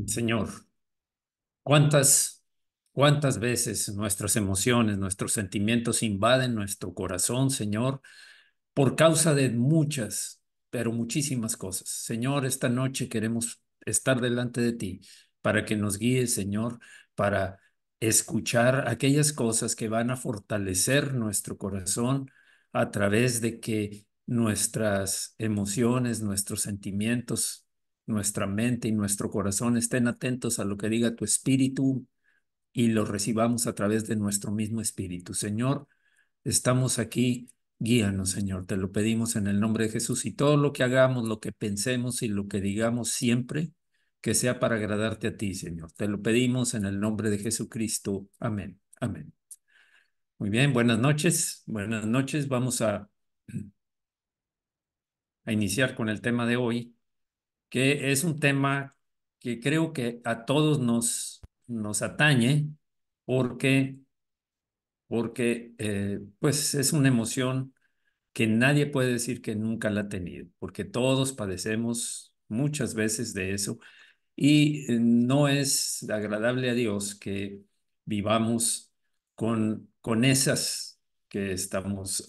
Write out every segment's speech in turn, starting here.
Señor, ¿cuántas veces nuestras emociones, nuestros sentimientos invaden nuestro corazón, Señor, por causa de muchas, pero muchísimas cosas? Señor, esta noche queremos estar delante de ti para que nos guíes, Señor, para escuchar aquellas cosas que van a fortalecer nuestro corazón a través de que nuestras emociones, nuestros sentimientos, nuestra mente y nuestro corazón estén atentos a lo que diga tu espíritu y lo recibamos a través de nuestro mismo espíritu. Señor, estamos aquí, guíanos, Señor, te lo pedimos en el nombre de Jesús, y todo lo que hagamos, lo que pensemos y lo que digamos siempre, que sea para agradarte a ti, Señor. Te lo pedimos en el nombre de Jesucristo. Amén. Amén. Muy bien, buenas noches. Buenas noches. Vamos a iniciar con el tema de hoy, que es un tema que creo que a todos nos atañe porque, porque pues es una emoción que nadie puede decir que nunca la ha tenido, porque todos padecemos muchas veces de eso, y no es agradable a Dios que vivamos con esas que estamos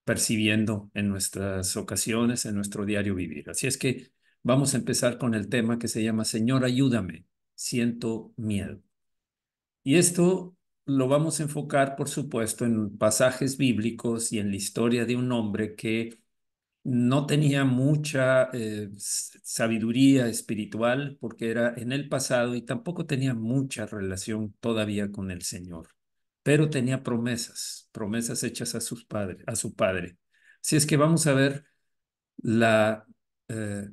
percibiendo en nuestras ocasiones, en nuestro diario vivir. Así es que vamos a empezar con el tema que se llama Señor, ayúdame, siento miedo. Y esto lo vamos a enfocar, por supuesto, en pasajes bíblicos y en la historia de un hombre que no tenía mucha sabiduría espiritual porque era en el pasado, y tampoco tenía mucha relación todavía con el Señor, pero tenía promesas, promesas hechas a sus padres, a su padre. Así es que vamos a ver la,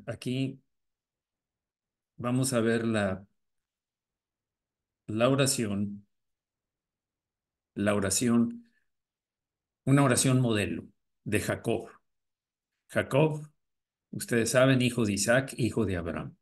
aquí vamos a ver la oración, la oración, una oración modelo de Jacob. Jacob, ustedes saben, hijo de Isaac, hijo de Abraham.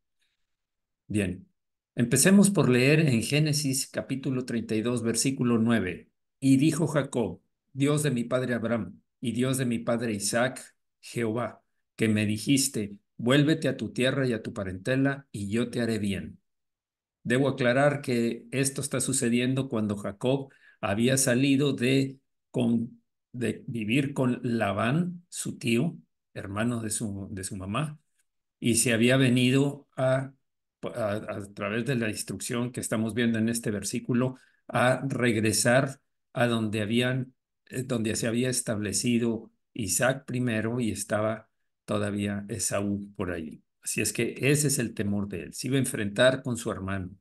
Bien, empecemos por leer en Génesis capítulo 32, versículo 9. Y dijo Jacob: Dios de mi padre Abraham y Dios de mi padre Isaac, Jehová, que me dijiste, vuélvete a tu tierra y a tu parentela, y yo te haré bien. Debo aclarar que esto está sucediendo cuando Jacob había salido de vivir con Labán, su tío, hermano de su mamá, y se había venido a través de la instrucción que estamos viendo en este versículo, a regresar a donde se había establecido Isaac primero, y estaba todavía Esaú por allí. Así es que ese es el temor de él. Se iba a enfrentar con su hermano.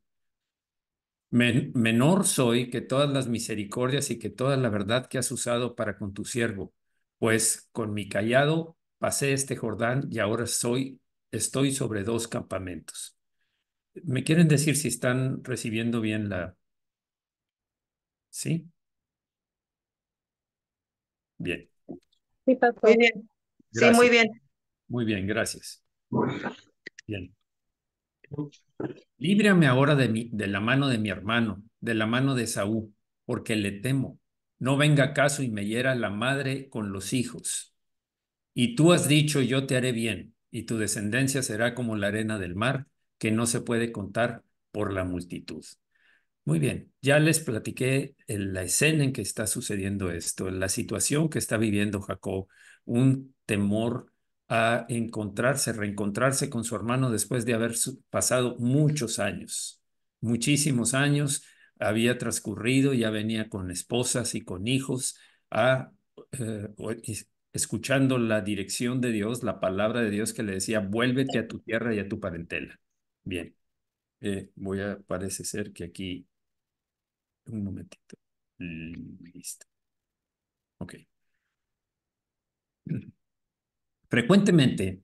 Menor soy que todas las misericordias y que toda la verdad que has usado para con tu siervo, pues con mi cayado pasé este Jordán y ahora estoy sobre dos campamentos. ¿Me quieren decir si están recibiendo bien la... ¿Sí? Sí, Bien, Sí, muy pastor. bien. Sí, muy gracias. bien. Muy bien, gracias. Bien. Líbrame ahora de la mano de mi hermano, de la mano de Saúl, porque le temo. No venga caso y me hiera la madre con los hijos. Y tú has dicho, yo te haré bien, y tu descendencia será como la arena del mar, que no se puede contar por la multitud. Muy bien, ya les platiqué la escena en que está sucediendo esto, la situación que está viviendo Jacob, un temor a reencontrarse con su hermano después de haber pasado muchos años, muchísimos años había transcurrido, ya venía con esposas y con hijos, a, escuchando la dirección de Dios, la palabra de Dios que le decía, vuélvete a tu tierra y a tu parentela. Bien, parece ser que aquí un momentito. Listo. Ok. Frecuentemente,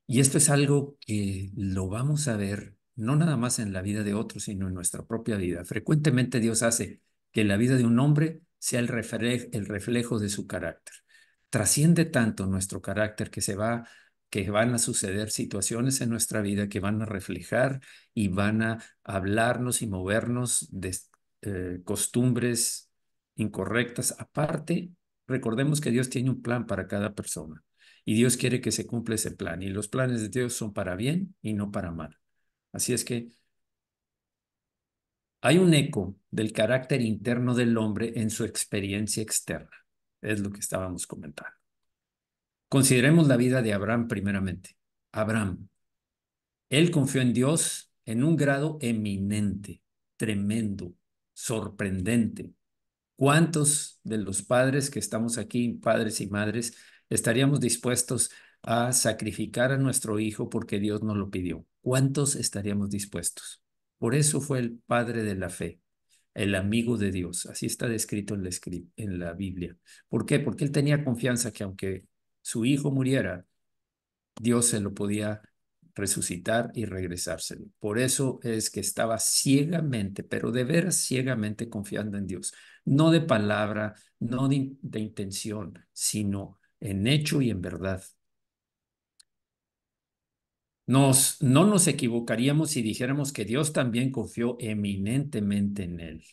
y esto es algo que lo vamos a ver no nada más en la vida de otros, sino en nuestra propia vida. Frecuentemente Dios hace que la vida de un hombre sea el reflejo de su carácter. Trasciende tanto nuestro carácter que van a suceder situaciones en nuestra vida que van a reflejar y van a hablarnos y movernos de costumbres incorrectas. Aparte, recordemos que Dios tiene un plan para cada persona. Y Dios quiere que se cumpla ese plan. Y los planes de Dios son para bien y no para mal. Así es que hay un eco del carácter interno del hombre en su experiencia externa. Es lo que estábamos comentando. Consideremos la vida de Abraham primeramente. Abraham, él confió en Dios en un grado eminente, tremendo, sorprendente. ¿Cuántos de los padres que estamos aquí, padres y madres, estaríamos dispuestos a sacrificar a nuestro hijo porque Dios nos lo pidió? ¿Cuántos estaríamos dispuestos? Por eso fue el padre de la fe, el amigo de Dios. Así está descrito en la Biblia. ¿Por qué? Porque él tenía confianza que aunque su hijo muriera, Dios se lo podía resucitar y regresárselo. Por eso es que estaba ciegamente, pero de veras ciegamente confiando en Dios. No de palabra, no de intención, sino en hecho y en verdad. No nos equivocaríamos si dijéramos que Dios también confió eminentemente en él.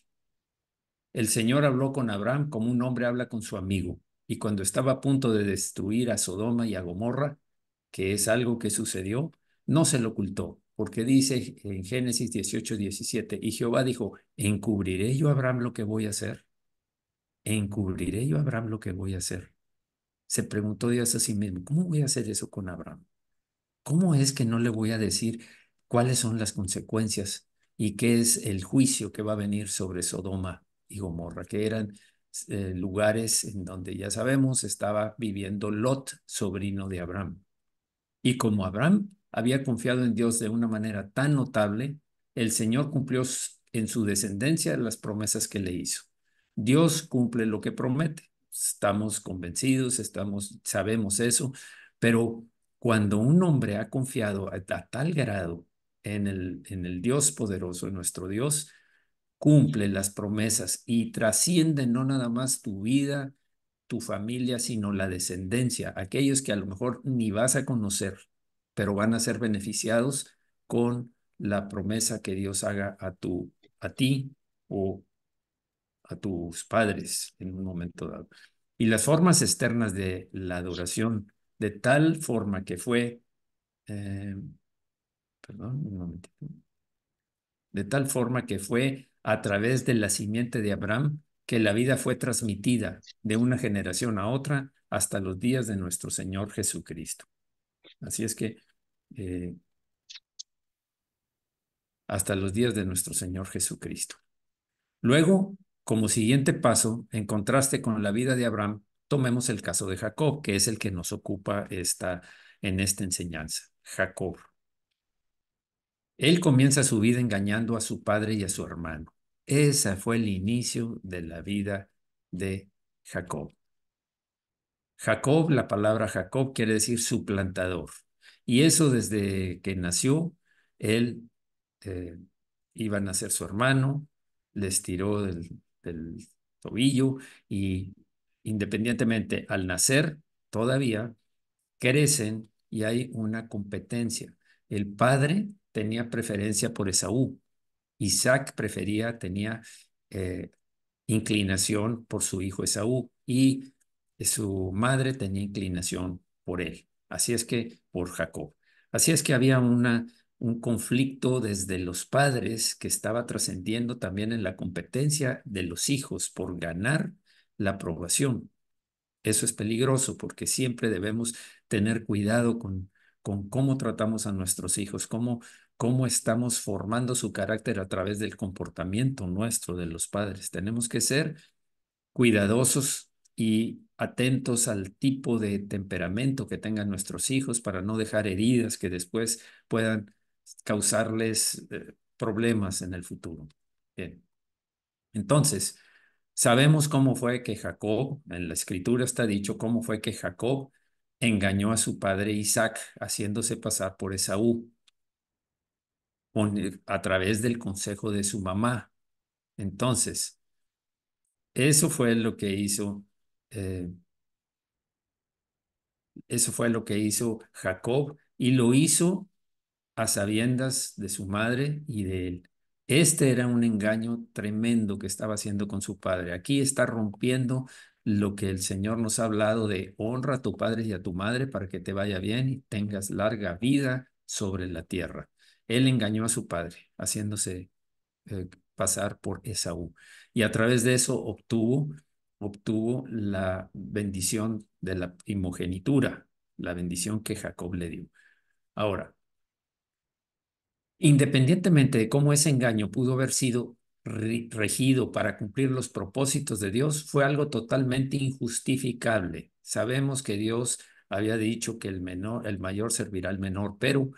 El Señor habló con Abraham como un hombre habla con su amigo, y cuando estaba a punto de destruir a Sodoma y a Gomorra, que es algo que sucedió, no se lo ocultó, porque dice en Génesis 18:17, y Jehová dijo, ¿encubriré yo a Abraham lo que voy a hacer? ¿Encubriré yo a Abraham lo que voy a hacer? Se preguntó Dios a sí mismo, ¿cómo voy a hacer eso con Abraham? ¿Cómo es que no le voy a decir cuáles son las consecuencias y qué es el juicio que va a venir sobre Sodoma y Gomorra, que eran lugares en donde ya sabemos estaba viviendo Lot, sobrino de Abraham? Y como Abraham había confiado en Dios de una manera tan notable, el Señor cumplió en su descendencia las promesas que le hizo. Dios cumple lo que promete. Estamos convencidos, sabemos eso, pero cuando un hombre ha confiado a tal grado en el Dios poderoso, en nuestro Dios, cumple las promesas y trasciende no nada más tu vida, tu familia, sino la descendencia, aquellos que a lo mejor ni vas a conocer, pero van a ser beneficiados con la promesa que Dios haga a ti o a tus padres en un momento dado. Y las formas externas de la adoración, de tal forma que fue, eh, perdón, un momentito, de tal forma que fue a través de la simiente de Abraham que la vida fue transmitida de una generación a otra hasta los días de nuestro Señor Jesucristo. Así es que eh, hasta los días de nuestro Señor Jesucristo. Luego, como siguiente paso, en contraste con la vida de Abraham, tomemos el caso de Jacob, que es el que nos ocupa en esta enseñanza. Jacob. Él comienza su vida engañando a su padre y a su hermano. Ese fue el inicio de la vida de Jacob. Jacob, la palabra Jacob quiere decir suplantador. Y eso desde que nació, él eh, iba a nacer su hermano, les tiró del tobillo y independientemente al nacer, todavía crecen y hay una competencia. El padre tenía preferencia por Esaú. Isaac tenía eh, inclinación por su hijo Esaú y su madre tenía inclinación por él. Así es que, por Jacob. Así es que había un conflicto desde los padres que estaba trascendiendo también en la competencia de los hijos por ganar la aprobación. Eso es peligroso porque siempre debemos tener cuidado con cómo tratamos a nuestros hijos, cómo estamos formando su carácter a través del comportamiento nuestro de los padres. Tenemos que ser cuidadosos y atentos al tipo de temperamento que tengan nuestros hijos para no dejar heridas que después puedan causarles problemas en el futuro. Bien. Entonces, sabemos cómo fue que Jacob, en la escritura está dicho cómo fue que Jacob engañó a su padre Isaac haciéndose pasar por Esaú a través del consejo de su mamá. Entonces, eso fue lo que hizo, eh, eso fue lo que hizo Jacob y lo hizo a sabiendas de su madre y de él. Este era un engaño tremendo que estaba haciendo con su padre. Aquí está rompiendo lo que el Señor nos ha hablado de honra a tu padre y a tu madre para que te vaya bien y tengas larga vida sobre la tierra. Él engañó a su padre, haciéndose pasar por Esaú. Y a través de eso obtuvo la bendición de la primogenitura, la bendición que Jacob le dio. Ahora, independientemente de cómo ese engaño pudo haber sido regido para cumplir los propósitos de Dios, fue algo totalmente injustificable. Sabemos que Dios había dicho que el mayor servirá al menor, pero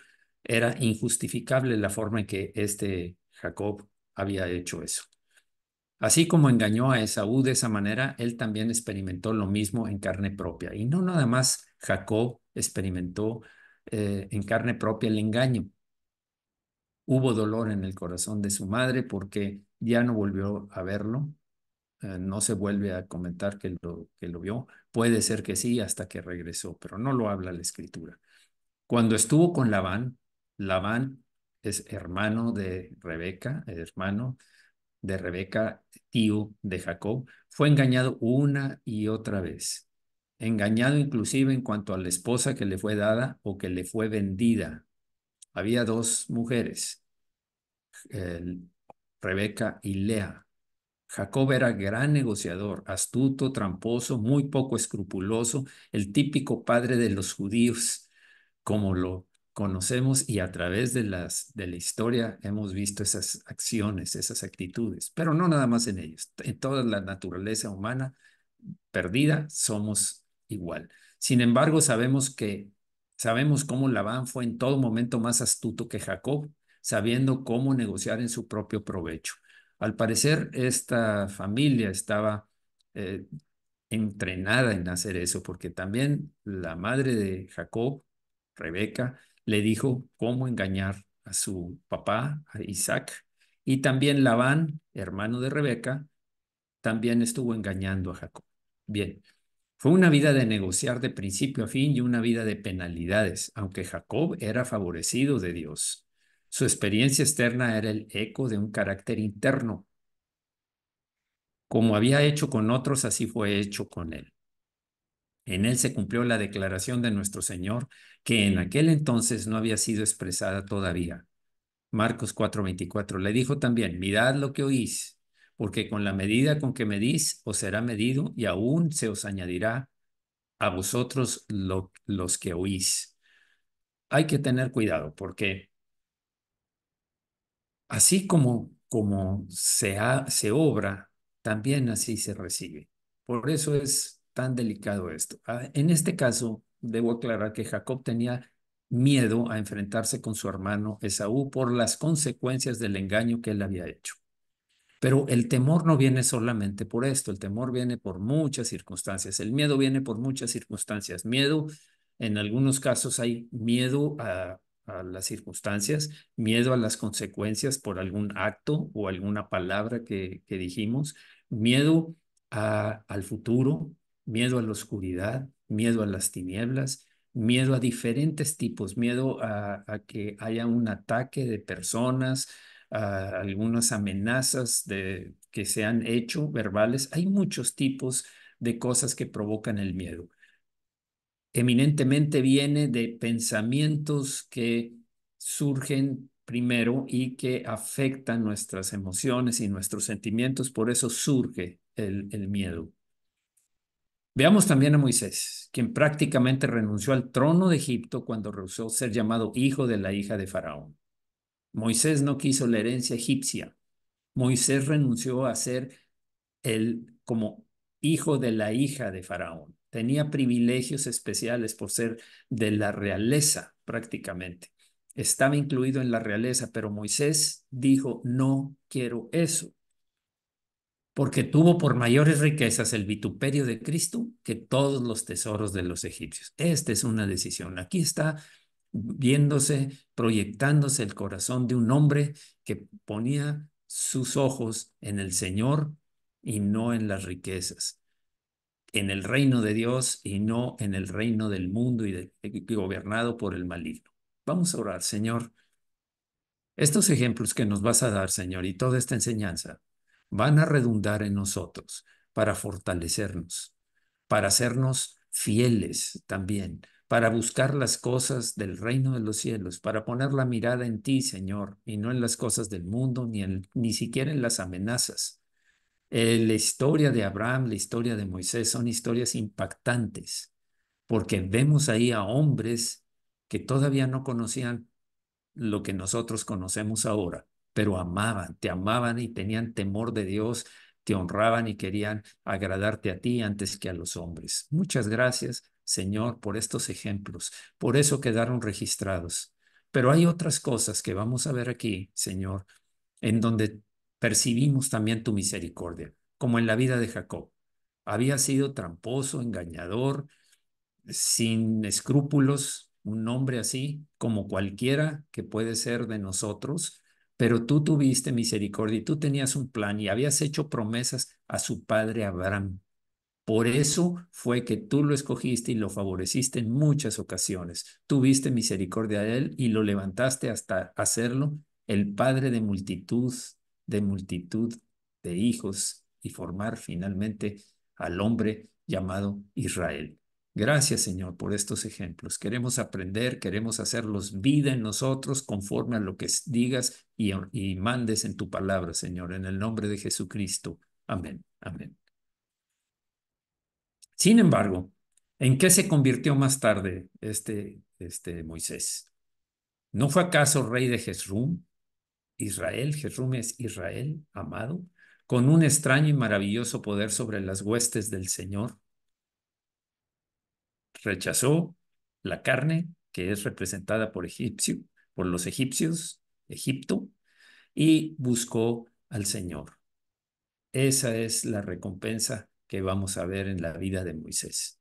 era injustificable la forma en que este Jacob había hecho eso. Así como engañó a Esaú de esa manera, él también experimentó lo mismo en carne propia. Y no nada más Jacob experimentó en carne propia el engaño. Hubo dolor en el corazón de su madre porque ya no volvió a verlo. No se vuelve a comentar que lo vio. Puede ser que sí hasta que regresó, pero no lo habla la escritura. Cuando estuvo con Labán, Labán es hermano de Rebeca, tío de Jacob, fue engañado una y otra vez. Engañado inclusive en cuanto a la esposa que le fue dada o que le fue vendida. Había dos mujeres, el- Rebeca y Lea. Jacob era gran negociador, astuto, tramposo, muy poco escrupuloso, el típico padre de los judíos, como lo conocemos y a través de la historia hemos visto esas acciones, esas actitudes, pero no nada más en ellos. En toda la naturaleza humana perdida somos igual. Sin embargo, sabemos cómo Labán fue en todo momento más astuto que Jacob, sabiendo cómo negociar en su propio provecho. Al parecer, esta familia estaba eh, entrenada en hacer eso, porque también la madre de Jacob, Rebeca, le dijo cómo engañar a su papá, a Isaac, y también Labán, hermano de Rebeca, también estuvo engañando a Jacob. Bien, fue una vida de negociar de principio a fin y una vida de penalidades, aunque Jacob era favorecido de Dios. Su experiencia externa era el eco de un carácter interno. Como había hecho con otros, así fue hecho con él. En él se cumplió la declaración de nuestro Señor, que en aquel entonces no había sido expresada todavía. Marcos 4:24 le dijo también, mirad lo que oís, porque con la medida con que medís os será medido y aún se os añadirá a vosotros los que oís. Hay que tener cuidado porque así como se obra, también así se recibe. Por eso es tan delicado esto. En este caso, debo aclarar que Jacob tenía miedo a enfrentarse con su hermano Esaú por las consecuencias del engaño que él había hecho. Pero el temor no viene solamente por esto, el temor viene por muchas circunstancias, el miedo viene por muchas circunstancias. Miedo, en algunos casos hay miedo a las circunstancias, miedo a las consecuencias por algún acto o alguna palabra que dijimos, miedo al futuro, miedo a la oscuridad, miedo a las tinieblas, miedo a diferentes tipos, miedo a que haya un ataque de personas, algunas amenazas que se han hecho verbales. Hay muchos tipos de cosas que provocan el miedo. Eminentemente viene de pensamientos que surgen primero y que afectan nuestras emociones y nuestros sentimientos. Por eso surge el miedo. Veamos también a Moisés, quien prácticamente renunció al trono de Egipto cuando rehusó ser llamado hijo de la hija de Faraón. Moisés no quiso la herencia egipcia. Moisés renunció a ser como hijo de la hija de Faraón. Tenía privilegios especiales por ser de la realeza prácticamente. Estaba incluido en la realeza, pero Moisés dijo, no quiero eso, porque tuvo por mayores riquezas el vituperio de Cristo que todos los tesoros de los egipcios. Esta es una decisión. Aquí está viéndose, proyectándose el corazón de un hombre que ponía sus ojos en el Señor y no en las riquezas, en el reino de Dios y no en el reino del mundo y gobernado por el maligno. Vamos a orar, Señor. Estos ejemplos que nos vas a dar, Señor, y toda esta enseñanza van a redundar en nosotros para fortalecernos, para hacernos fieles también, para buscar las cosas del reino de los cielos, para poner la mirada en ti, Señor, y no en las cosas del mundo, ni siquiera en las amenazas. La historia de Abraham, la historia de Moisés son historias impactantes, porque vemos ahí a hombres que todavía no conocían lo que nosotros conocemos ahora, pero te amaban y tenían temor de Dios, te honraban y querían agradarte a ti antes que a los hombres. Muchas gracias, Señor, por estos ejemplos. Por eso quedaron registrados. Pero hay otras cosas que vamos a ver aquí, Señor, en donde percibimos también tu misericordia, como en la vida de Jacob. Había sido tramposo, engañador, sin escrúpulos, un hombre así como cualquiera que puede ser de nosotros, pero tú tuviste misericordia y tú tenías un plan y habías hecho promesas a su padre Abraham. Por eso fue que tú lo escogiste y lo favoreciste en muchas ocasiones. Tuviste misericordia de él y lo levantaste hasta hacerlo el padre de multitud de hijos y formar finalmente al hombre llamado Israel. Gracias, Señor, por estos ejemplos. Queremos aprender, queremos hacerlos vida en nosotros conforme a lo que digas y mandes en tu palabra, Señor, en el nombre de Jesucristo. Amén. Amén. Sin embargo, ¿en qué se convirtió más tarde este Moisés? ¿No fue acaso rey de Jezrún, Israel? Jezrún es Israel, amado, con un extraño y maravilloso poder sobre las huestes del Señor. Rechazó la carne, que es representada por los egipcios, Egipto, y buscó al Señor. Esa es la recompensa que vamos a ver en la vida de Moisés.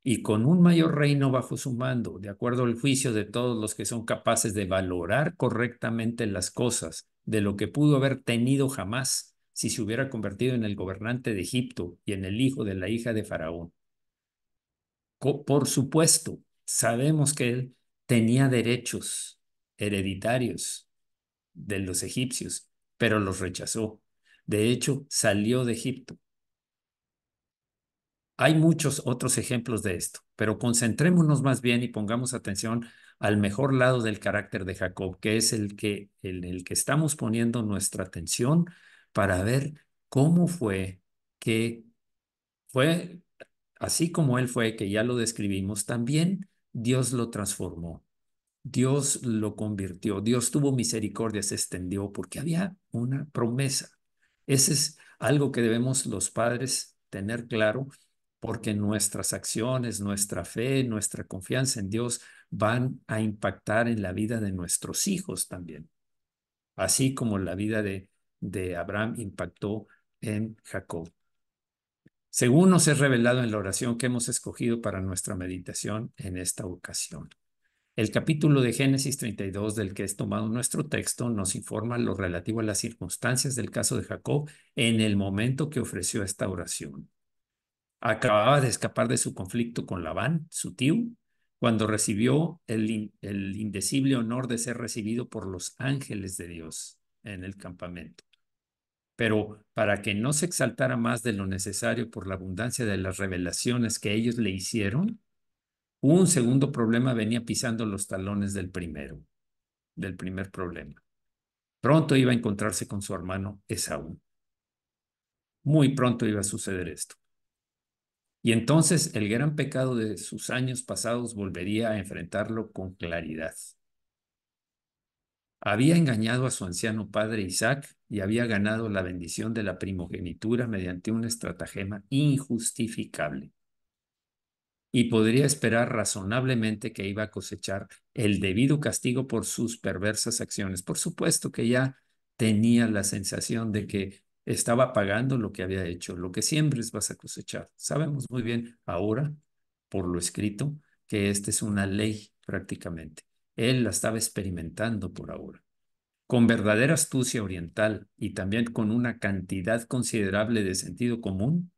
Y con un mayor reino bajo su mando, de acuerdo al juicio de todos los que son capaces de valorar correctamente las cosas, de lo que pudo haber tenido jamás si se hubiera convertido en el gobernante de Egipto y en el hijo de la hija de Faraón. Por supuesto, sabemos que él tenía derechos hereditarios de los egipcios, pero los rechazó. De hecho, salió de Egipto. Hay muchos otros ejemplos de esto, pero concentrémonos más bien y pongamos atención al mejor lado del carácter de Jacob, que es el que estamos poniendo nuestra atención para ver cómo fue que fue, así como él fue, que ya lo describimos, también Dios lo transformó. Dios lo convirtió, Dios tuvo misericordia, se extendió porque había una promesa. Ese es algo que debemos los padres tener claro, porque nuestras acciones, nuestra fe, nuestra confianza en Dios van a impactar en la vida de nuestros hijos también, así como la vida de Abraham impactó en Jacob. Según nos es revelado en la oración que hemos escogido para nuestra meditación en esta ocasión. El capítulo de Génesis 32 del que es tomado nuestro texto nos informa lo relativo a las circunstancias del caso de Jacob en el momento que ofreció esta oración. Acababa de escapar de su conflicto con Labán, su tío, cuando recibió el indecible honor de ser recibido por los ángeles de Dios en el campamento. Pero para que no se exaltara más de lo necesario por la abundancia de las revelaciones que ellos le hicieron, un segundo problema venía pisando los talones del primer problema. Pronto iba a encontrarse con su hermano Esaú. Muy pronto iba a suceder esto. Y entonces el gran pecado de sus años pasados volvería a enfrentarlo con claridad. Había engañado a su anciano padre Isaac y había ganado la bendición de la primogenitura mediante un estratagema injustificable. Y podría esperar razonablemente que iba a cosechar el debido castigo por sus perversas acciones. Por supuesto que ya tenía la sensación de que estaba pagando lo que había hecho. Lo que siembres vas a cosechar. Sabemos muy bien ahora, por lo escrito, que esta es una ley prácticamente. Él la estaba experimentando por ahora. Con verdadera astucia oriental y también con una cantidad considerable de sentido común,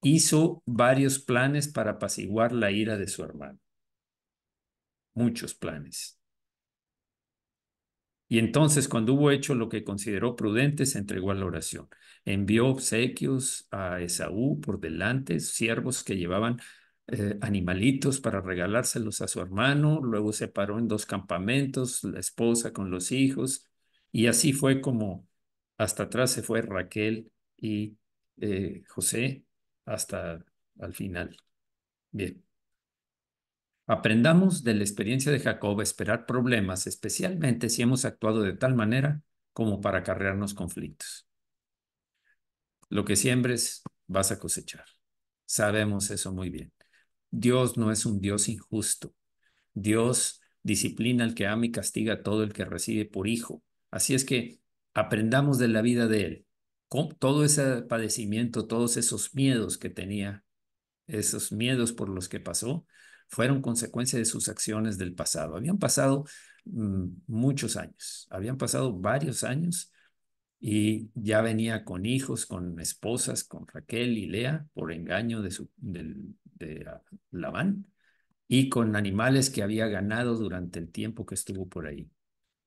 hizo varios planes para apaciguar la ira de su hermano. Muchos planes. Y entonces, cuando hubo hecho lo que consideró prudente, se entregó a la oración. Envió obsequios a Esaú por delante, siervos que llevaban animalitos para regalárselos a su hermano. Luego se paró en dos campamentos, la esposa con los hijos. Y así fue como hasta atrás se fue Raquel y José hasta al final. Bien. Aprendamos de la experiencia de Jacob a esperar problemas, especialmente si hemos actuado de tal manera como para acarrearnos conflictos. Lo que siembres, vas a cosechar. Sabemos eso muy bien. Dios no es un Dios injusto. Dios disciplina al que ama y castiga a todo el que recibe por hijo. Así es que aprendamos de la vida de Él. Con todo ese padecimiento, todos esos miedos que tenía, esos miedos por los que pasó, fueron consecuencia de sus acciones del pasado. Habían pasado muchos años, habían pasado varios años y ya venía con hijos, con esposas, con Raquel y Lea por engaño de Labán y con animales que había ganado durante el tiempo que estuvo por ahí.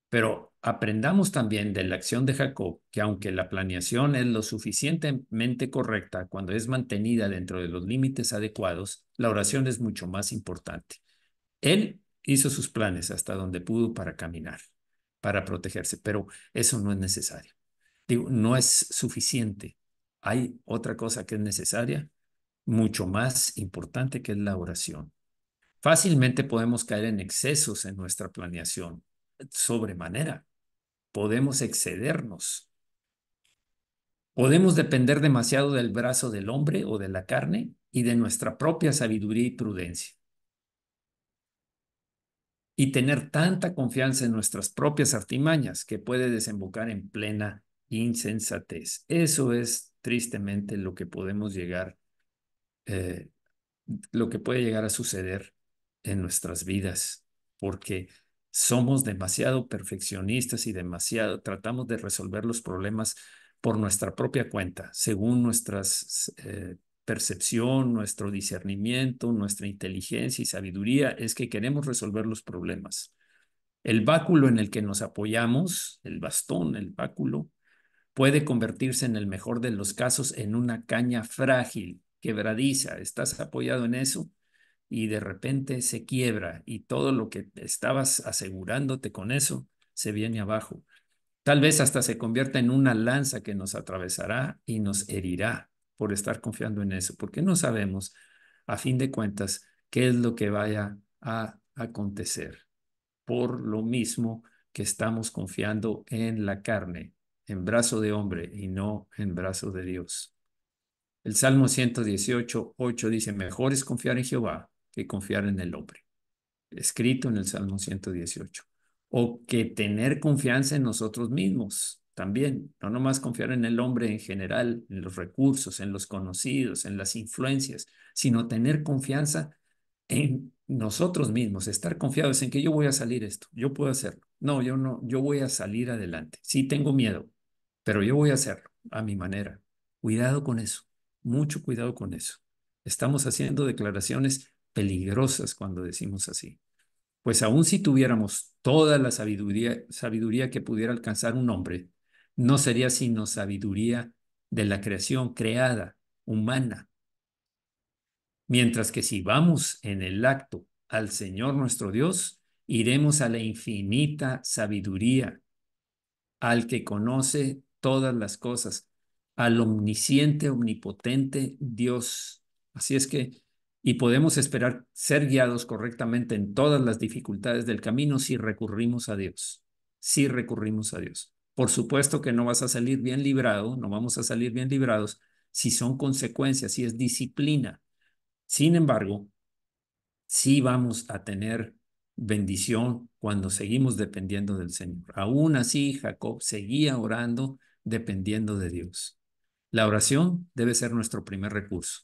Pero aprendamos también de la acción de Jacob que aunque la planeación es lo suficientemente correcta cuando es mantenida dentro de los límites adecuados, la oración es mucho más importante. Él hizo sus planes hasta donde pudo para caminar, para protegerse, pero eso no es necesario. Digo, no es suficiente. Hay otra cosa que es necesaria, mucho más importante, que es la oración. Fácilmente podemos caer en excesos en nuestra planeación, sobremanera. Podemos excedernos. Podemos depender demasiado del brazo del hombre o de la carne y de nuestra propia sabiduría y prudencia. Y tener tanta confianza en nuestras propias artimañas que puede desembocar en plena insensatez. Eso es tristemente lo que podemos llegar eh, lo que puede llegar a suceder en nuestras vidas, porque somos demasiado perfeccionistas y demasiado tratamos de resolver los problemas por nuestra propia cuenta, según nuestra percepción, nuestro discernimiento, nuestra inteligencia y sabiduría, es que queremos resolver los problemas. El báculo en el que nos apoyamos, el bastón, el báculo, puede convertirse en el mejor de los casos en una caña frágil, quebradiza. Estás apoyado en eso y de repente se quiebra y todo lo que estabas asegurándote con eso se viene abajo. Tal vez hasta se convierta en una lanza que nos atravesará y nos herirá por estar confiando en eso, porque no sabemos, a fin de cuentas, qué es lo que vaya a acontecer. Por lo mismo que estamos confiando en la carne, en brazo de hombre y no en brazo de Dios. El Salmo 118:8 dice, mejor es confiar en Jehová que confiar en el hombre, escrito en el Salmo 118. O que tener confianza en nosotros mismos también, no nomás confiar en el hombre en general, en los recursos, en los conocidos, en las influencias, sino tener confianza en nosotros mismos, estar confiados en que yo voy a salir esto, yo puedo hacerlo. No, yo no, yo voy a salir adelante. Sí tengo miedo, pero yo voy a hacerlo a mi manera. Cuidado con eso, mucho cuidado con eso. Estamos haciendo declaraciones peligrosas cuando decimos así. Pues aun si tuviéramos toda la sabiduría que pudiera alcanzar un hombre, no sería sino sabiduría de la creación creada, humana. Mientras que si vamos en el acto al Señor nuestro Dios, iremos a la infinita sabiduría, al que conoce todas las cosas, al omnisciente, omnipotente Dios. Así es que, y podemos esperar ser guiados correctamente en todas las dificultades del camino si recurrimos a Dios, si recurrimos a Dios. Por supuesto que no vas a salir bien librado, no vamos a salir bien librados si son consecuencias, si es disciplina. Sin embargo, sí vamos a tener bendición cuando seguimos dependiendo del Señor. Aún así, Jacob seguía orando dependiendo de Dios. La oración debe ser nuestro primer recurso.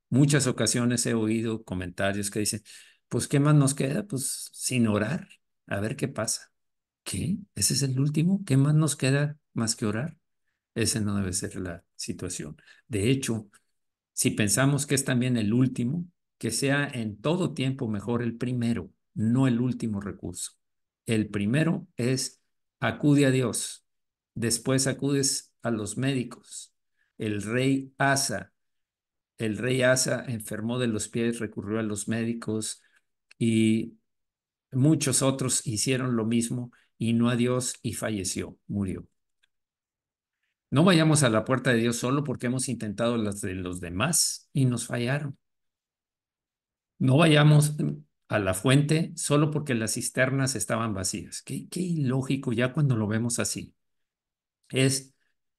Muchas ocasiones he oído comentarios que dicen, pues, ¿qué más nos queda? Pues sin orar, a ver qué pasa. ¿Qué? ¿Ese es el último? ¿Qué más nos queda más que orar? Esa no debe ser la situación. De hecho, si pensamos que es también el último, que sea en todo tiempo mejor el primero, no el último recurso. El primero es acude a Dios. Después acudes a los médicos. El rey Asa, el rey Asa enfermó de los pies, recurrió a los médicos y muchos otros hicieron lo mismo y no a Dios y falleció, murió. No vayamos a la puerta de Dios solo porque hemos intentado las de los demás y nos fallaron. No vayamos a la fuente solo porque las cisternas estaban vacías. Qué ilógico ya cuando lo vemos así. Es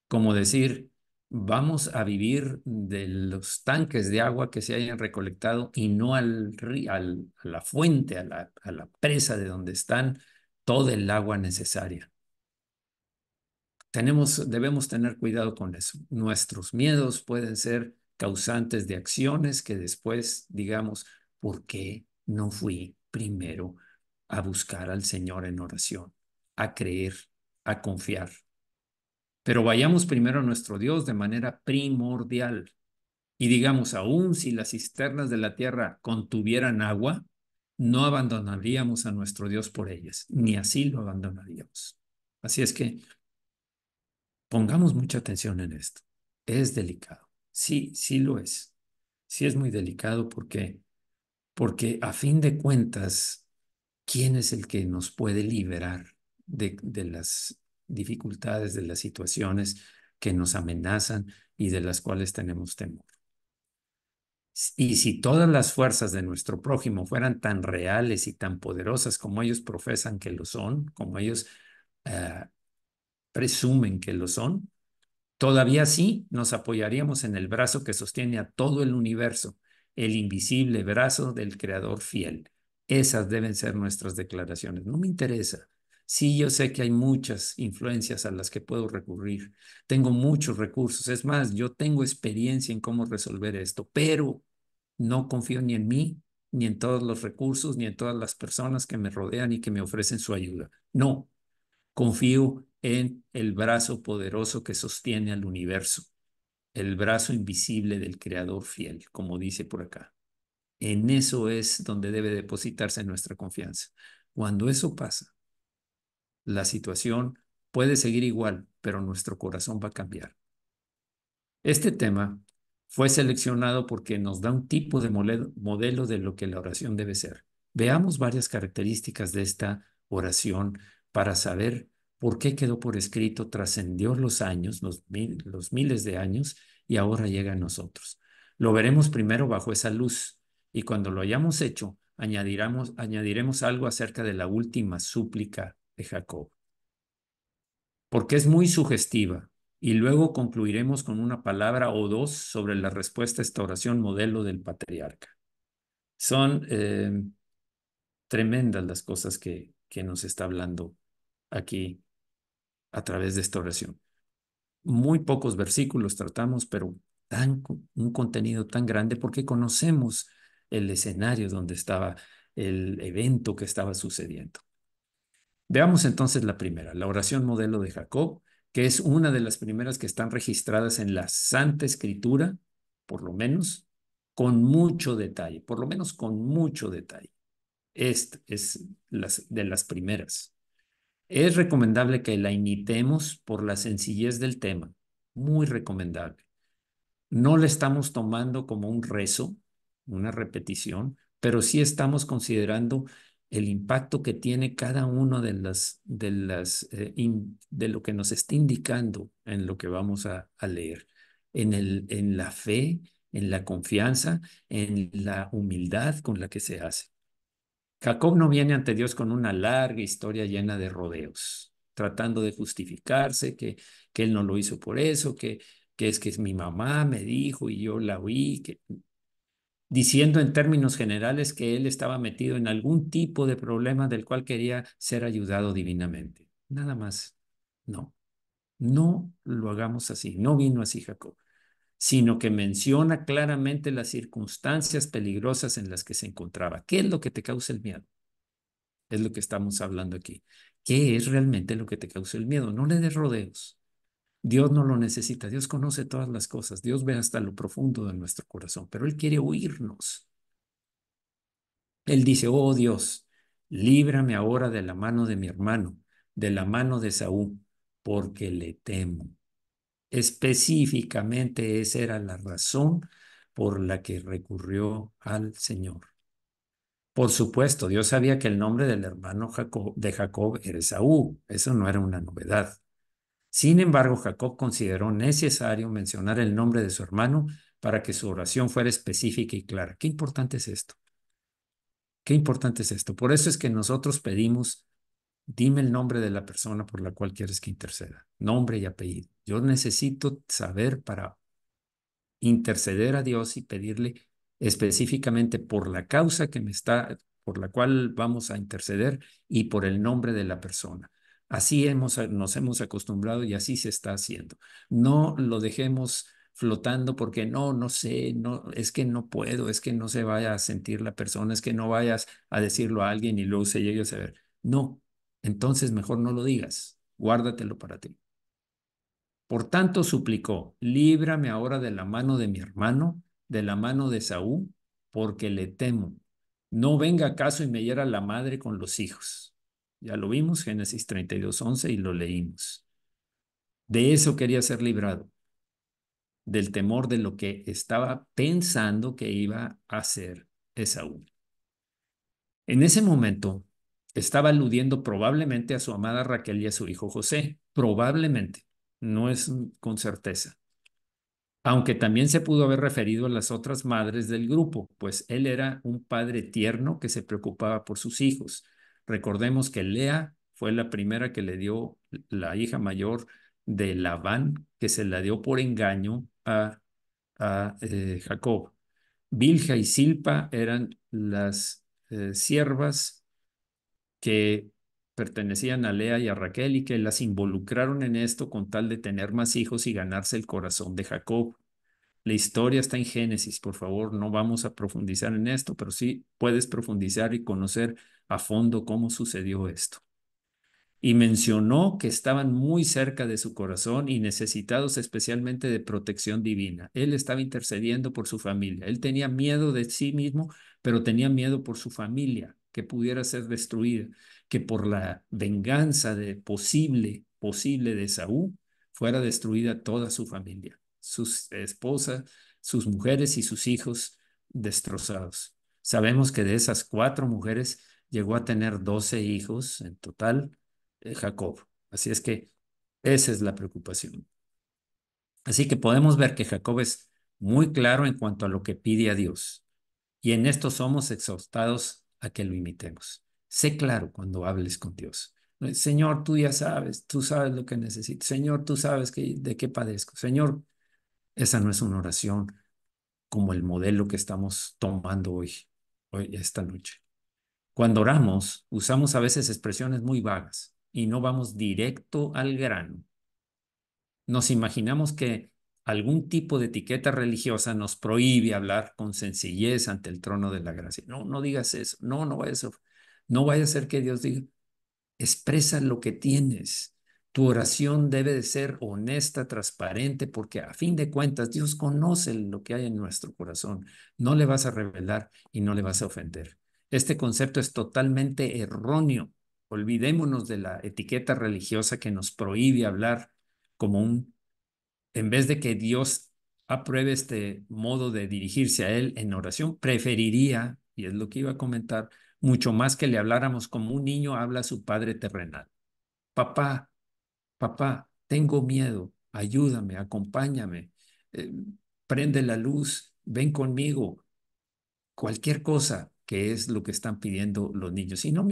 como decir, vamos a vivir de los tanques de agua que se hayan recolectado y no a la fuente, a la presa de donde están toda el agua necesaria. Debemos tener cuidado con eso. Nuestros miedos pueden ser causantes de acciones que después digamos, ¿por qué no fui primero a buscar al Señor en oración, a creer, a confiar? Pero vayamos primero a nuestro Dios de manera primordial y digamos, aún si las cisternas de la tierra contuvieran agua, no abandonaríamos a nuestro Dios por ellas, ni así lo abandonaríamos. Así es que pongamos mucha atención en esto. Es delicado. Sí, sí lo es. Sí es muy delicado porque a fin de cuentas, ¿quién es el que nos puede liberar de las dificultades, de las situaciones que nos amenazan y de las cuales tenemos temor? Y si todas las fuerzas de nuestro prójimo fueran tan reales y tan poderosas como ellos profesan que lo son, como ellos eh, presumen que lo son, todavía sí nos apoyaríamos en el brazo que sostiene a todo el universo, el invisible brazo del Creador fiel. Esas deben ser nuestras declaraciones. No me interesa. Sí, yo sé que hay muchas influencias a las que puedo recurrir. Tengo muchos recursos. Es más, yo tengo experiencia en cómo resolver esto, pero no confío ni en mí, ni en todos los recursos, ni en todas las personas que me rodean y que me ofrecen su ayuda. No, confío en el brazo poderoso que sostiene al universo, el brazo invisible del Creador fiel, como dice por acá. En eso es donde debe depositarse nuestra confianza. Cuando eso pasa, la situación puede seguir igual, pero nuestro corazón va a cambiar. Este tema fue seleccionado porque nos da un tipo de modelo de lo que la oración debe ser. Veamos varias características de esta oración para saber por qué quedó por escrito, trascendió los años, los miles de años y ahora llega a nosotros. Lo veremos primero bajo esa luz y cuando lo hayamos hecho, añadiremos algo acerca de la última súplica de Jacob porque es muy sugestiva. Y luego concluiremos con una palabra o dos sobre la respuesta a esta oración modelo del patriarca. Son tremendas las cosas que nos está hablando aquí a través de esta oración. Muy pocos versículos tratamos, pero un contenido tan grande porque conocemos el escenario donde estaba el evento que estaba sucediendo. Veamos entonces la primera, la oración modelo de Jacob, que es una de las primeras que están registradas en la Santa Escritura, por lo menos, con mucho detalle, por lo menos con mucho detalle. Esta es de las primeras. Es recomendable que la imitemos por la sencillez del tema, muy recomendable. No le estamos tomando como un rezo, una repetición, pero sí estamos considerando el impacto que tiene cada uno de lo que nos está indicando en lo que vamos a leer, en la fe, en la confianza, en la humildad con la que se hace. Jacob no viene ante Dios con una larga historia llena de rodeos, tratando de justificarse que él no lo hizo por eso, que es mi mamá me dijo y yo la oí, diciendo en términos generales que él estaba metido en algún tipo de problema del cual quería ser ayudado divinamente. Nada más. No, no lo hagamos así. No vino así Jacob, sino que menciona claramente las circunstancias peligrosas en las que se encontraba. ¿Qué es lo que te causa el miedo? Es lo que estamos hablando aquí. ¿Qué es realmente lo que te causa el miedo? No le des rodeos. Dios no lo necesita. Dios conoce todas las cosas. Dios ve hasta lo profundo de nuestro corazón, pero Él quiere oírnos. Él dice, oh Dios, líbrame ahora de la mano de mi hermano, de la mano de Esaú, porque le temo. Específicamente esa era la razón por la que recurrió al Señor. Por supuesto, Dios sabía que el nombre del hermano de Jacob era Esaú. Eso no era una novedad. Sin embargo, Jacob consideró necesario mencionar el nombre de su hermano para que su oración fuera específica y clara. Qué importante es esto. Qué importante es esto. Por eso es que nosotros pedimos, dime el nombre de la persona por la cual quieres que interceda. Nombre y apellido. Yo necesito saber para interceder a Dios y pedirle específicamente por la causa por la cual vamos a interceder y por el nombre de la persona. Así nos hemos acostumbrado y así se está haciendo. No lo dejemos flotando porque no sé, no, es que no puedo, es que no se vaya a sentir la persona, es que no vayas a decirlo a alguien y luego se llegue a saber. No, entonces mejor no lo digas, guárdatelo para ti. Por tanto, suplicó, líbrame ahora de la mano de mi hermano, de la mano de Saúl, porque le temo. No venga acaso y me hiera la madre con los hijos. Ya lo vimos, Génesis 32:11, y lo leímos. De eso quería ser librado, del temor de lo que estaba pensando que iba a hacer Esaú. En ese momento, estaba aludiendo probablemente a su amada Raquel y a su hijo José. Probablemente, no es con certeza. Aunque también se pudo haber referido a las otras madres del grupo, pues él era un padre tierno que se preocupaba por sus hijos. Recordemos que Lea fue la primera que le dio la hija mayor de Labán, que se la dio por engaño a Jacob. Bilha y Silpa eran las siervas que pertenecían a Lea y a Raquel y que las involucraron en esto con tal de tener más hijos y ganarse el corazón de Jacob. La historia está en Génesis, por favor, no vamos a profundizar en esto, pero sí puedes profundizar y conocer a fondo cómo sucedió esto. Y mencionó que estaban muy cerca de su corazón y necesitados especialmente de protección divina. Él estaba intercediendo por su familia. Él tenía miedo de sí mismo, pero tenía miedo por su familia, que pudiera ser destruida, que por la venganza posible de Saúl fuera destruida toda su familia, sus esposas, sus mujeres y sus hijos destrozados. Sabemos que de esas 4 mujeres llegó a tener 12 hijos en total, Jacob. Así es que esa es la preocupación. Así que podemos ver que Jacob es muy claro en cuanto a lo que pide a Dios. Y en esto somos exhortados a que lo imitemos. Sé claro cuando hables con Dios. Señor, tú ya sabes, tú sabes lo que necesito. Señor, tú sabes de qué padezco. Señor, esa no es una oración como el modelo que estamos tomando esta noche. Cuando oramos, usamos a veces expresiones muy vagas y no vamos directo al grano. Nos imaginamos que algún tipo de etiqueta religiosa nos prohíbe hablar con sencillez ante el trono de la gracia. No, no digas eso. No, no vaya a ser, no vaya a ser que Dios diga, expresa lo que tienes. Tu oración debe de ser honesta, transparente, porque a fin de cuentas Dios conoce lo que hay en nuestro corazón. No le vas a revelar y no le vas a ofender. Este concepto es totalmente erróneo. Olvidémonos de la etiqueta religiosa que nos prohíbe hablar como en vez de que Dios apruebe este modo de dirigirse a Él en oración, preferiría, y es lo que iba a comentar, mucho más que le habláramos como un niño habla a su padre terrenal. Papá, papá, tengo miedo, ayúdame, acompáñame, eh, prende la luz, ven conmigo, cualquier cosa que es lo que están pidiendo los niños. Y no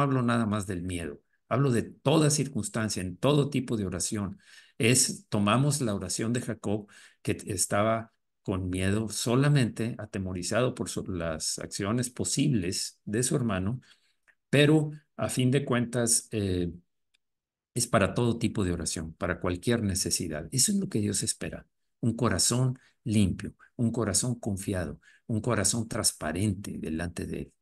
hablo nada más del miedo, hablo de toda circunstancia, en todo tipo de oración. Tomamos la oración de Jacob, que estaba con miedo solamente, atemorizado por las acciones posibles de su hermano, pero a fin de cuentas es para todo tipo de oración, para cualquier necesidad. Eso es lo que Dios espera. Un corazón limpio, un corazón confiado, un corazón transparente delante de Él.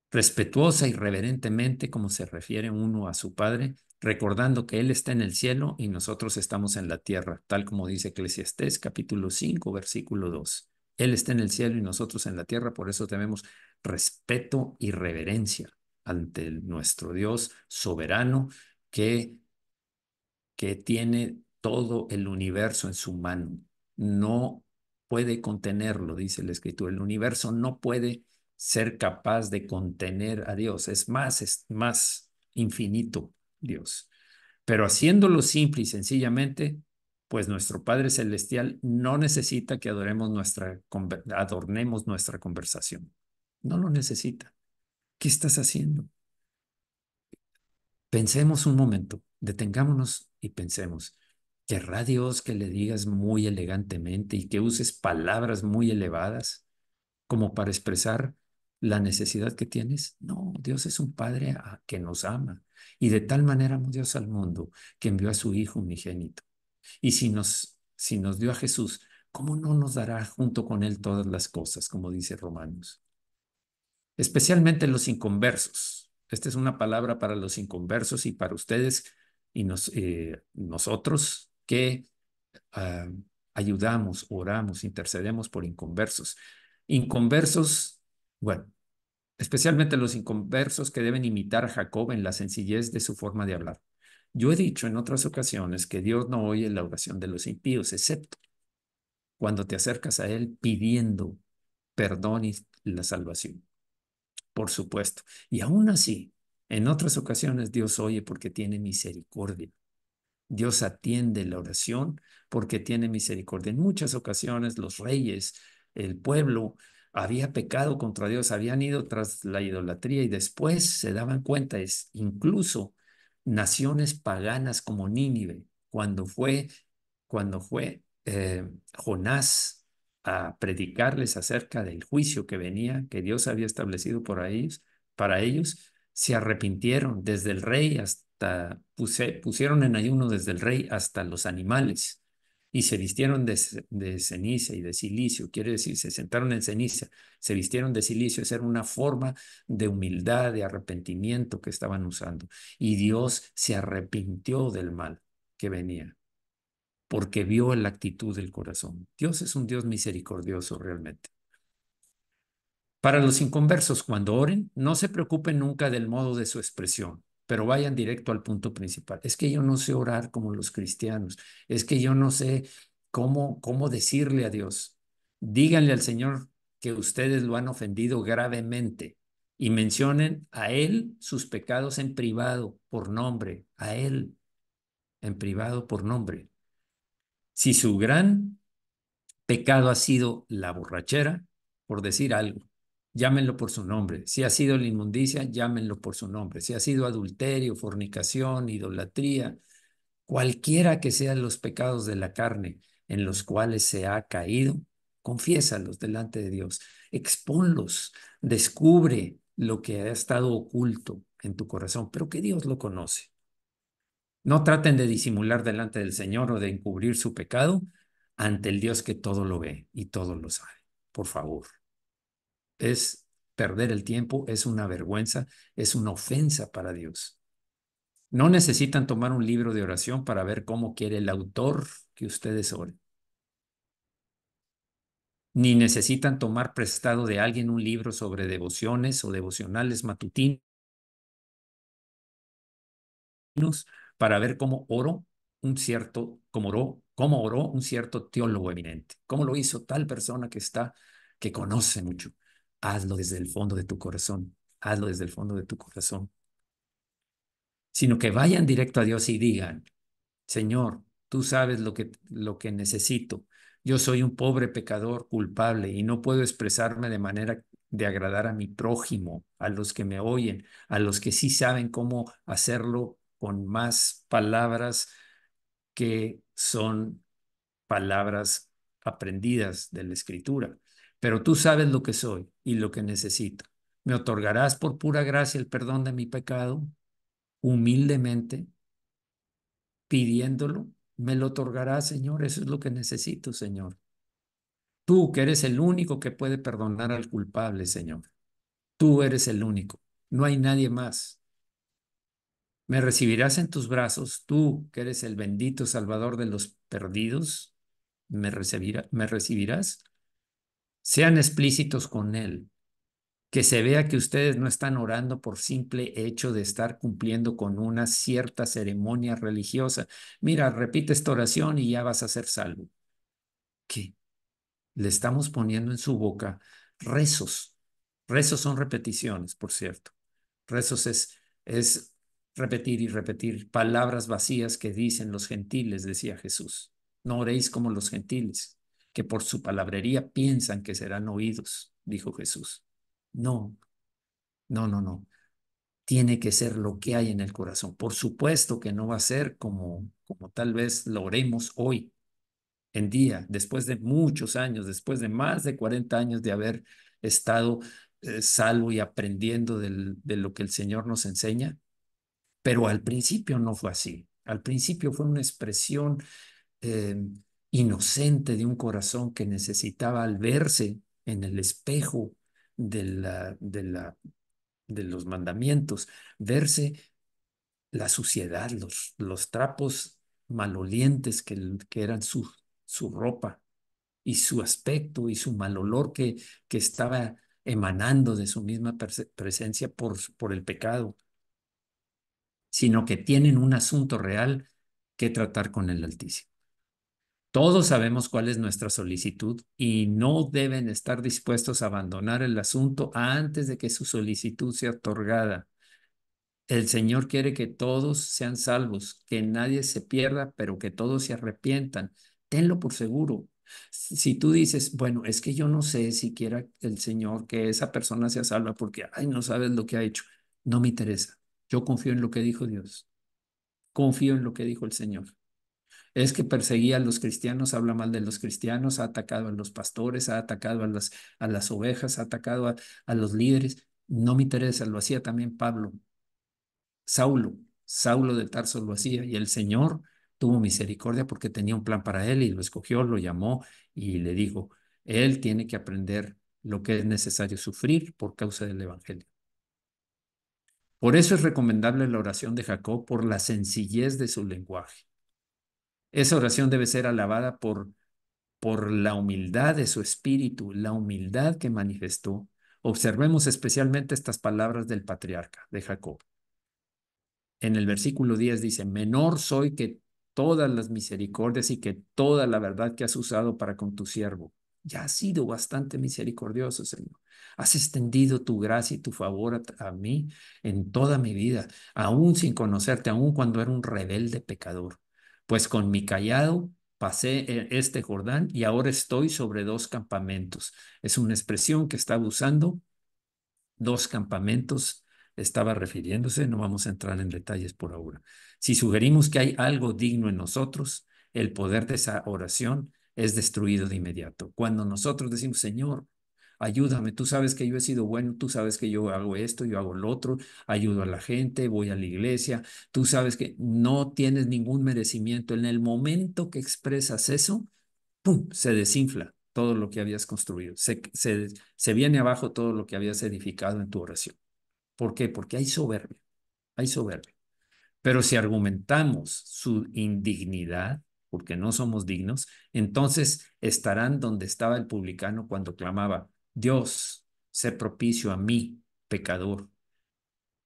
Respetuosa y reverentemente, como se refiere uno a su Padre, recordando que Él está en el cielo y nosotros estamos en la tierra, tal como dice Eclesiastés capítulo 5, versículo 2. Él está en el cielo y nosotros en la tierra, por eso tenemos respeto y reverencia. ante nuestro Dios soberano que, que tiene todo el universo en su mano. No puede contenerlo, dice la Escritura. El universo no puede ser capaz de contener a Dios. Es más infinito Dios. Pero haciéndolo simple y sencillamente, pues nuestro Padre Celestial no necesita que adornemos nuestra conversación. No lo necesita. ¿Qué estás haciendo? Pensemos un momento, detengámonos y pensemos. ¿Querrá Dios que le digas muy elegantemente y que uses palabras muy elevadas como para expresar la necesidad que tienes? No, Dios es un Padre que nos ama. Y de tal manera amó Dios al mundo que envió a su Hijo unigénito. Y si nos dio a Jesús, ¿cómo no nos dará junto con Él todas las cosas, como dice Romanos? Especialmente los inconversos. Esta es una palabra para los inconversos y para ustedes y nosotros que ah, ayudamos, oramos, intercedemos por inconversos. Inconversos, bueno, especialmente los inconversos que deben imitar a Jacob en la sencillez de su forma de hablar. Yo he dicho en otras ocasiones que Dios no oye la oración de los impíos, excepto cuando te acercas a Él pidiendo perdón y la salvación, por supuesto. Y aún así, en otras ocasiones Dios oye porque tiene misericordia. Dios atiende la oración porque tiene misericordia. En muchas ocasiones los reyes, el pueblo, había pecado contra Dios, habían ido tras la idolatría y después se daban cuenta, incluso naciones paganas como Nínive, cuando fue Jonás a predicarles acerca del juicio que venía, que Dios había establecido para ellos, se arrepintieron desde el rey pusieron en ayuno desde el rey hasta los animales y se vistieron de ceniza y de silicio, quiere decir, se sentaron en ceniza, se vistieron de silicio, esa era una forma de humildad, de arrepentimiento que estaban usando. Y Dios se arrepintió del mal que venía porque vio la actitud del corazón. Dios es un Dios misericordioso realmente. Para los inconversos, cuando oren, no se preocupen nunca del modo de su expresión, pero vayan directo al punto principal. Es que yo no sé orar como los cristianos, es que yo no sé cómo decirle a Dios. Díganle al Señor que ustedes lo han ofendido gravemente y mencionen a Él sus pecados en privado por nombre, a Él en privado por nombre. Si su gran pecado ha sido la borrachera, por decir algo, llámenlo por su nombre. Si ha sido la inmundicia, llámenlo por su nombre. Si ha sido adulterio, fornicación, idolatría, cualquiera que sean los pecados de la carne en los cuales se ha caído, confiésalos delante de Dios, expónlos, descubre lo que ha estado oculto en tu corazón, pero que Dios lo conoce. No traten de disimular delante del Señor o de encubrir su pecado ante el Dios que todo lo ve y todo lo sabe. Por favor, es perder el tiempo, es una vergüenza, es una ofensa para Dios. No necesitan tomar un libro de oración para ver cómo quiere el autor que ustedes oren. Ni necesitan tomar prestado de alguien un libro sobre devociones o devocionales matutinos para ver cómo oró un cierto teólogo eminente, cómo lo hizo tal persona que conoce mucho. Hazlo desde el fondo de tu corazón, hazlo desde el fondo de tu corazón, sino que vayan directo a Dios y digan, Señor, tú sabes lo que necesito. Yo soy un pobre pecador culpable y no puedo expresarme de manera de agradar a mi prójimo, a los que me oyen, a los que sí saben cómo hacerlo con más palabras que son palabras aprendidas de la Escritura. Pero tú sabes lo que soy y lo que necesito. ¿Me otorgarás por pura gracia el perdón de mi pecado? Humildemente pidiéndolo, me lo otorgará, Señor. Eso es lo que necesito, Señor. Tú que eres el único que puede perdonar al culpable, Señor. Tú eres el único. No hay nadie más. Me recibirás en tus brazos, tú que eres el bendito Salvador de los perdidos. ¿Me recibirás? Sean explícitos con Él. que se vea que ustedes no están orando por simple hecho de estar cumpliendo con una cierta ceremonia religiosa. Mira, repite esta oración y ya vas a ser salvo. ¿Qué? Le estamos poniendo en su boca rezos. Rezos son repeticiones, por cierto. Rezos es repetir y repetir palabras vacías que dicen los gentiles, decía Jesús. No oréis como los gentiles, que por su palabrería piensan que serán oídos, dijo Jesús. No, no, no, no. Tiene que ser lo que hay en el corazón. Por supuesto que no va a ser como tal vez lo oremos hoy en día, después de muchos años, después de más de 40 años de haber estado salvo y aprendiendo de lo que el Señor nos enseña, pero al principio no fue así. Al principio fue una expresión eh, inocente de un corazón que necesitaba al verse en el espejo de de los mandamientos, verse la suciedad, los trapos malolientes que eran su ropa y su aspecto y su mal olor que estaba emanando de su misma presencia por el pecado, sino que tienen un asunto real que tratar con el Altísimo. Todos sabemos cuál es nuestra solicitud y no deben estar dispuestos a abandonar el asunto antes de que su solicitud sea otorgada. El Señor quiere que todos sean salvos, que nadie se pierda, pero que todos se arrepientan. Tenlo por seguro. Si tú dices, bueno, es que yo no sé si quiera el Señor que esa persona sea salva porque, ay, no sabes lo que ha hecho. No me interesa. Yo confío en lo que dijo Dios. Confío en lo que dijo el Señor. Es que perseguía a los cristianos, habla mal de los cristianos, ha atacado a los pastores, ha atacado a las ovejas, ha atacado a los líderes. No me interesa, lo hacía también Pablo. Saulo, Saulo de Tarso lo hacía y el Señor tuvo misericordia porque tenía un plan para él y lo escogió, lo llamó y le dijo, él tiene que aprender lo que es necesario sufrir por causa del Evangelio. Por eso es recomendable la oración de Jacob por la sencillez de su lenguaje. Esa oración debe ser alabada por la humildad de su espíritu, la humildad que manifestó. Observemos especialmente estas palabras del patriarca de Jacob. En el versículo 10 dice, menor soy que todas las misericordias y que toda la verdad que has usado para con tu siervo. Ya has sido bastante misericordioso, Señor. Has extendido tu gracia y tu favor a mí en toda mi vida, aún sin conocerte, aún cuando era un rebelde pecador. Pues con mi callado pasé este Jordán y ahora estoy sobre dos campamentos. Es una expresión que estaba usando dos campamentos estaba refiriéndose, no vamos a entrar en detalles por ahora. Si sugerimos que hay algo digno en nosotros, el poder de esa oración es destruido de inmediato. Cuando nosotros decimos, Señor, ayúdame, tú sabes que yo he sido bueno, tú sabes que yo hago esto, yo hago lo otro, ayudo a la gente, voy a la iglesia, tú sabes que no tienes ningún merecimiento. En el momento que expresas eso, ¡pum!, se desinfla todo lo que habías construido. Se viene abajo todo lo que habías edificado en tu oración. ¿Por qué? Porque hay soberbia, hay soberbia. Pero si argumentamos su indignidad, porque no somos dignos, entonces estarán donde estaba el publicano cuando clamaba, Dios, sé propicio a mí, pecador.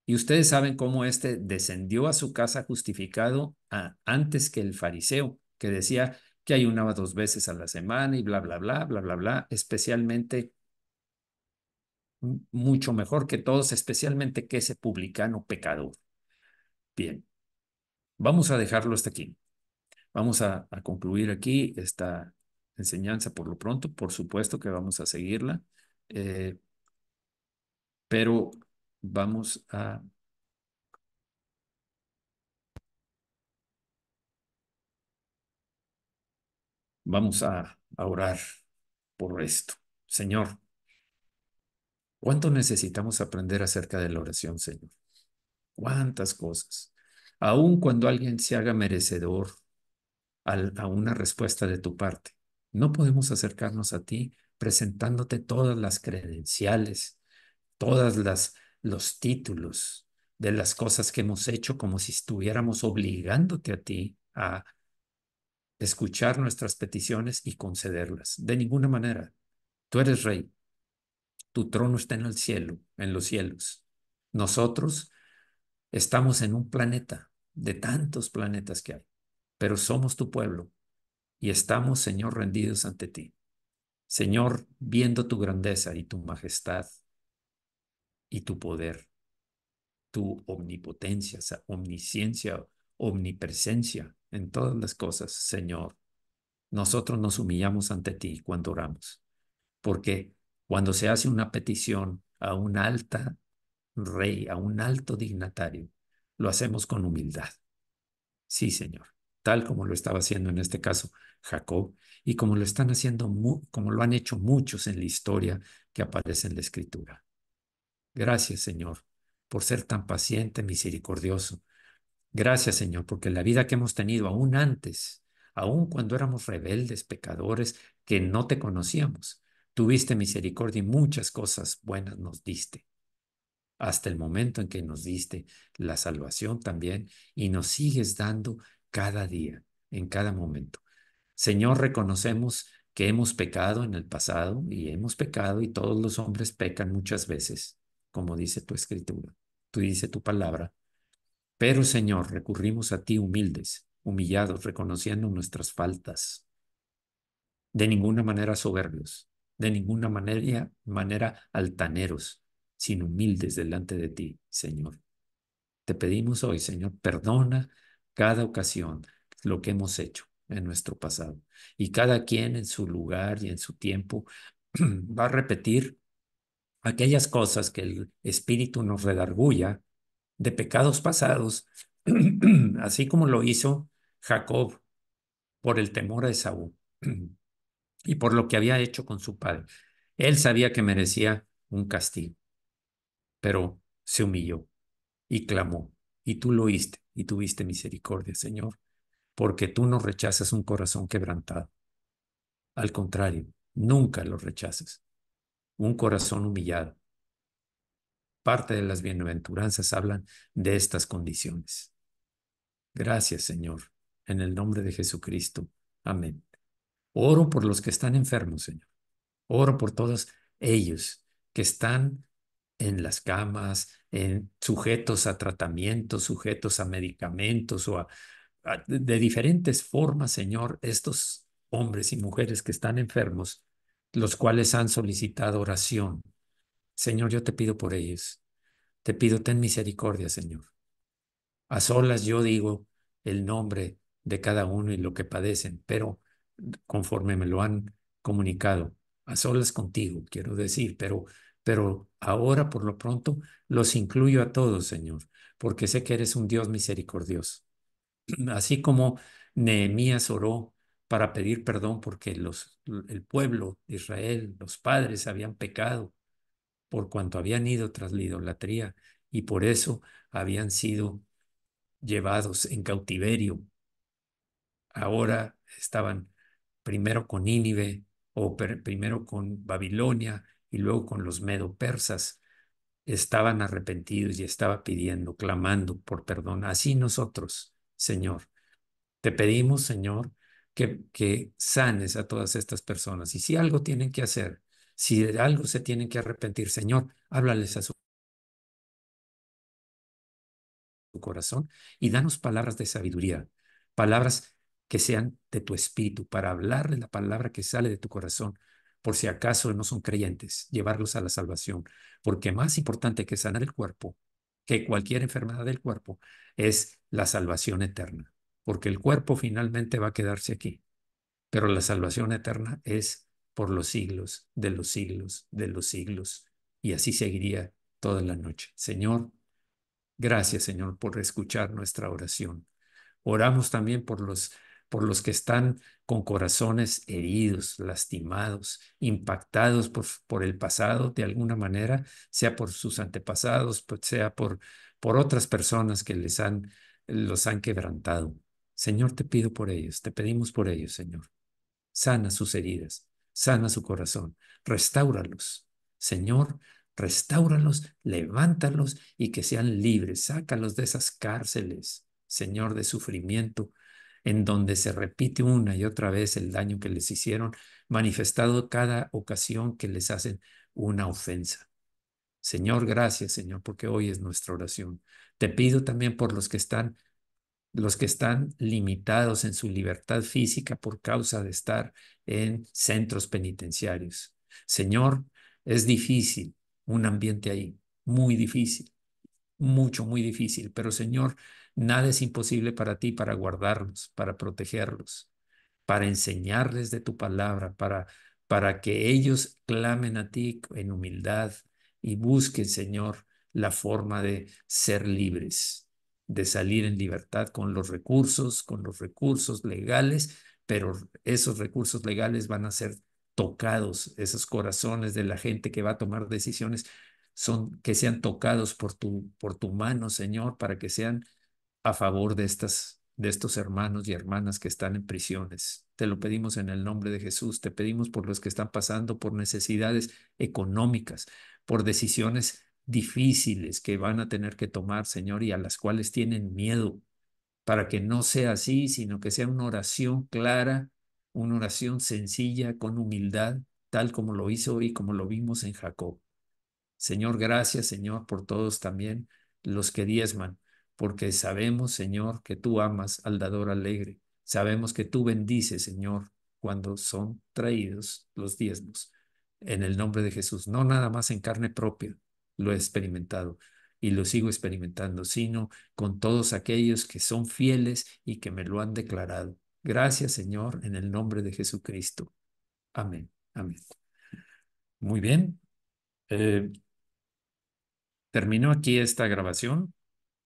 Y ustedes saben cómo éste descendió a su casa justificado antes que el fariseo, que decía que ayunaba 2 veces a la semana y bla, bla, bla, bla, bla, bla, especialmente, mucho mejor que todos, especialmente que ese publicano pecador. Bien, vamos a dejarlo hasta aquí. Vamos a concluir aquí esta enseñanza por lo pronto. Por supuesto que vamos a seguirla, eh, pero vamos a, vamos a orar por esto. Señor, ¿cuánto necesitamos aprender acerca de la oración, Señor? ¿Cuántas cosas? Aun cuando alguien se haga merecedor a una respuesta de tu parte, no podemos acercarnos a ti presentándote todas las credenciales, todas los títulos de las cosas que hemos hecho como si estuviéramos obligándote a ti a escuchar nuestras peticiones y concederlas. De ninguna manera. Tú eres rey. Tu trono está en el cielo, en los cielos. Nosotros estamos en un planeta de tantos planetas que hay, pero somos tu pueblo y estamos, Señor, rendidos ante ti. Señor, viendo tu grandeza y tu majestad y tu poder, tu omnipotencia, omnisciencia, omnipresencia en todas las cosas, Señor. Nosotros nos humillamos ante ti cuando oramos, porque cuando se hace una petición a un alta rey, a un alto dignatario, lo hacemos con humildad. Sí, Señor, tal como lo estaba haciendo en este caso Jacob y como lo están haciendo, como lo han hecho muchos en la historia que aparece en la Escritura. Gracias, Señor, por ser tan paciente, misericordioso. Gracias, Señor, porque la vida que hemos tenido aún antes, aún cuando éramos rebeldes, pecadores, que no te conocíamos, tuviste misericordia y muchas cosas buenas nos diste, hasta el momento en que nos diste la salvación también y nos sigues dando cada día, en cada momento. Señor, reconocemos que hemos pecado en el pasado y hemos pecado y todos los hombres pecan muchas veces, como dice tu escritura, tú dice tu palabra. Pero, Señor, recurrimos a ti humildes, humillados, reconociendo nuestras faltas, de ninguna manera soberbios, de ninguna manera altaneros, sino humildes delante de ti, Señor. Te pedimos hoy, Señor, perdona cada ocasión lo que hemos hecho en nuestro pasado. Y cada quien en su lugar y en su tiempo va a repetir aquellas cosas que el Espíritu nos redarguya de pecados pasados, así como lo hizo Jacob por el temor a Esaú y por lo que había hecho con su padre. Él sabía que merecía un castigo, pero se humilló y clamó, y tú lo oíste y tuviste misericordia, Señor, porque tú no rechazas un corazón quebrantado. Al contrario, nunca lo rechazas. Un corazón humillado. Parte de las bienaventuranzas hablan de estas condiciones. Gracias, Señor, en el nombre de Jesucristo. Amén. Oro por los que están enfermos, Señor. Oro por todos ellos que están en las camas, sujetos a tratamientos, sujetos a medicamentos o de diferentes formas, Señor, estos hombres y mujeres que están enfermos, los cuales han solicitado oración. Señor, yo te pido por ellos. Te pido, ten misericordia, Señor. A solas yo digo el nombre de cada uno y lo que padecen, pero conforme me lo han comunicado, a solas contigo, quiero decir, pero ahora por lo pronto los incluyo a todos, Señor, porque sé que eres un Dios misericordioso. Así como Nehemías oró para pedir perdón porque el pueblo de Israel, los padres habían pecado por cuanto habían ido tras la idolatría y por eso habían sido llevados en cautiverio. Ahora estaban primero con Nínive o primero con Babilonia y luego con los medo-persas. Estaban arrepentidos y estaba pidiendo, clamando por perdón. Así nosotros, Señor, te pedimos, Señor, que sanes a todas estas personas. Y si algo tienen que hacer, si de algo se tienen que arrepentir, Señor, háblales a su corazón y danos palabras de sabiduría, palabras que sean de tu espíritu, para hablarle la palabra que sale de tu corazón, por si acaso no son creyentes, llevarlos a la salvación, porque más importante que sanar el cuerpo, que cualquier enfermedad del cuerpo, es la salvación eterna, porque el cuerpo finalmente va a quedarse aquí, pero la salvación eterna es por los siglos de los siglos de los siglos, y así seguiría toda la noche. Señor, gracias, Señor, por escuchar nuestra oración. Oramos también por los que están con corazones heridos, lastimados, impactados por el pasado de alguna manera, sea por sus antepasados, sea por otras personas que los han quebrantado. Señor, te pido por ellos, te pedimos por ellos, Señor. Sana sus heridas, sana su corazón, restáuralos. Señor, restáuralos, levántalos y que sean libres, sácalos de esas cárceles, Señor, de sufrimiento en donde se repite una y otra vez el daño que les hicieron, manifestado cada ocasión que les hacen una ofensa. Señor, gracias, Señor, porque hoy es nuestra oración. Te pido también por los que están limitados en su libertad física por causa de estar en centros penitenciarios. Señor, es difícil un ambiente ahí, muy difícil, mucho, muy difícil, pero Señor, nada es imposible para ti para guardarlos, para protegerlos, para enseñarles de tu palabra, para que ellos clamen a ti en humildad y busquen, Señor, la forma de ser libres, de salir en libertad con los recursos legales, pero esos recursos legales van a ser tocados, esos corazones de la gente que va a tomar decisiones son que sean tocados por tu mano, Señor, para que sean a favor de estos hermanos y hermanas que están en prisiones. Te lo pedimos en el nombre de Jesús. Te pedimos por los que están pasando por necesidades económicas, por decisiones difíciles que van a tener que tomar, Señor, y a las cuales tienen miedo, para que no sea así, sino que sea una oración clara, una oración sencilla, con humildad, tal como lo hizo y como lo vimos en Jacob. Señor, gracias, Señor, por todos también los que diezman, porque sabemos, Señor, que tú amas al dador alegre. Sabemos que tú bendices, Señor, cuando son traídos los diezmos. En el nombre de Jesús, no nada más en carne propia, lo he experimentado y lo sigo experimentando, sino con todos aquellos que son fieles y que me lo han declarado. Gracias, Señor, en el nombre de Jesucristo. Amén. Amén. Muy bien. Eh, Termino aquí esta grabación.